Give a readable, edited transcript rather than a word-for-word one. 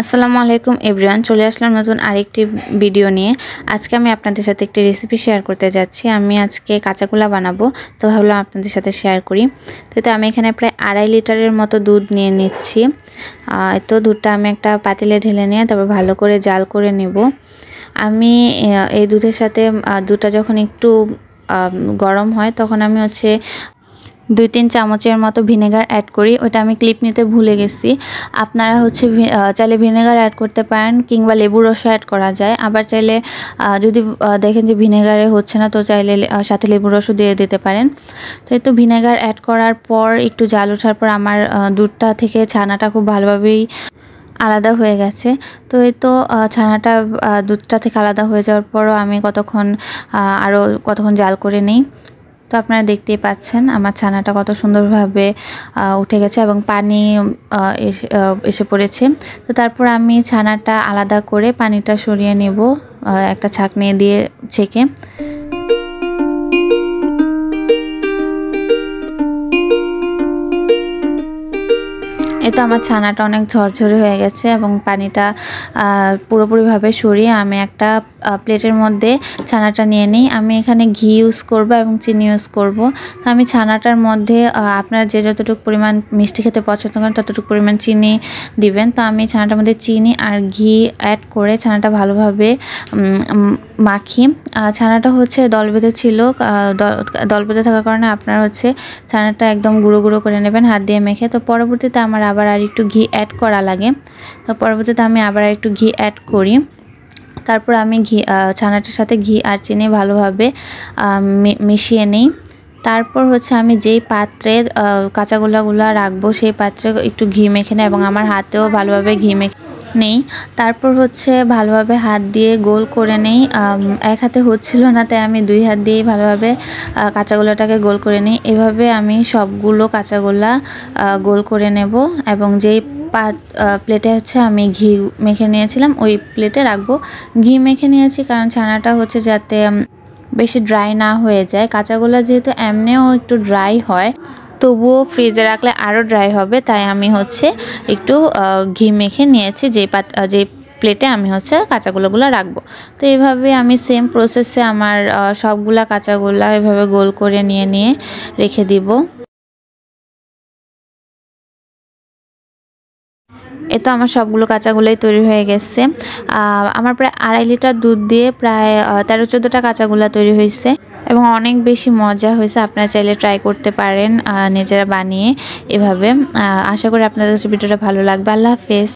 আসসালামু আলাইকুম এভরিওয়ান, চলে আসলাম নতুন আরেকটি ভিডিও নিয়ে। আজকে আমি আপনাদের সাথে একটি রেসিপি শেয়ার করতে যাচ্ছি। আমি আজকে কাঁচাকোলা বানাবো, তো ভাবলাম আপনাদের সাথে শেয়ার করি। তো আমি এখানে প্রায় 2.5 লিটারের মতো দুধ নিয়ে নিচ্ছি। তো দুধটা আমি একটা পাতিলে ঢেলে নিয়ে তারপর ভালো করে জাল করে নেব। আমি এই দুধের সাথে দুধটা যখন একটু গরম হয় তখন আমি 2-3 চামচের মতো ভিনেগার অ্যাড করি। ওটা আমি ক্লিপ নিতে ভুলে গেছি। আপনারা চাইলে ভিনেগার অ্যাড করতে পারেন কিংবা লেবুর রসও অ্যাড করা যায়। আবার চাইলে যদি দেখেন যে ভিনেগারে হচ্ছে না, তো চাইলে সাথে লেবুর রসও দিয়ে দিতে পারেন। তো এই তো ভিনেগার অ্যাড করার পর একটু জাল ওঠার পর আমার দুধটা থেকে ছানাটা খুব ভালোভাবেই আলাদা হয়ে গেছে। তো এই তো ছানাটা দুধটা থেকে আলাদা হয়ে যাওয়ার পরও আমি আরও কতক্ষণ জাল করে নিই। তো আপনারা দেখতেই পাচ্ছেন আমার ছানাটা কত সুন্দরভাবে উঠে গেছে এবং পানি এসে পড়েছে। তো তারপর আমি ছানাটা আলাদা করে পানিটা সরিয়ে নেব একটা ছাঁকনি দিয়ে ছেঁকে। এই তো আমার ছানাটা অনেক ঝরঝরে হয়ে গেছে এবং পানিটা পুরোপুরিভাবে সরিয়ে আমি একটা প্লেটের মধ্যে ছানাটা নিয়ে নিই। আমি এখানে ঘি ইউজ করব এবং চিনি ইউজ করব। তো আমি ছানাটার মধ্যে আপনারা যে যতটুকু পরিমাণ মিষ্টি খেতে পছন্দ করেন ততটুকু পরিমাণ চিনি দিবেন। তো আমি ছানাটার মধ্যে চিনি আর ঘি অ্যাড করে ছানাটা ভালোভাবে মাখি। ছানাটা দল বেঁধে ছিল, দল বেঁধে থাকার কারণে আপনারা ছানাটা একদম গুঁড়ো গুঁড়ো করে নেবেন হাত দিয়ে মেখে। তো পরবর্তীতে আমার আবার আর একটু ঘি অ্যাড করা লাগে। তো পরবর্তীতে আমি আবার একটু ঘি অ্যাড করি। তারপর আমি ছানাটার সাথে ঘি আর চিনি ভালোভাবে মিশিয়ে নিই। তারপর আমি যেই পাত্রে কাঁচাগোলাগুলো রাখবো সেই পাত্রে একটু ঘি মেখে নিই এবং আমার হাতেও ভালোভাবে ঘি মেখে নেই। তারপর ভালোভাবে হাত দিয়ে গোল করে নেই। এক হাতে হচ্ছিল না, তাই আমি 2 হাত দিয়েই ভালোভাবে কাঁচাগোলাটাকে গোল করে নিই। এভাবে আমি সবগুলো কাঁচাগোলা গোল করে নেব এবং যেই প্লেটে আমি ঘি মেখে নিয়েছিলাম ওই প্লেটে রাখবো। ঘি মেখে নিয়েছি কারণ ছানাটা যাতে বেশি ড্রাই না হয়ে যায়। কাঁচাগোলা যেহেতু এমনিও একটু ড্রাই হয়, তবুও ফ্রিজে রাখলে আরও ড্রাই হবে, তাই আমি একটু ঘি মেখে নিয়েছি যে প্লেটে আমি কাঁচাগোলাগুলো রাখবো। তো এইভাবে আমি সেম প্রসেসে আমার সবগুলা কাঁচাগোলা এভাবে গোল করে নিয়ে রেখে দিব। তো আমার সবগুলো কাঁচাগোলাই তৈরি হয়ে গেছে। আমার প্রায় 2.5 লিটার দুধ দিয়ে প্রায় 13-14টা কাঁচাগোলা তৈরি হয়েছে এবং অনেক বেশি মজা হয়েছে। আপনারা চাইলে ট্রাই করতে পারেন নিজেরা বানিয়ে এভাবে। আশা করি আপনাদের কাছে ভিডিওটা ভালো লাগবে। আল্লাহ হাফেজ।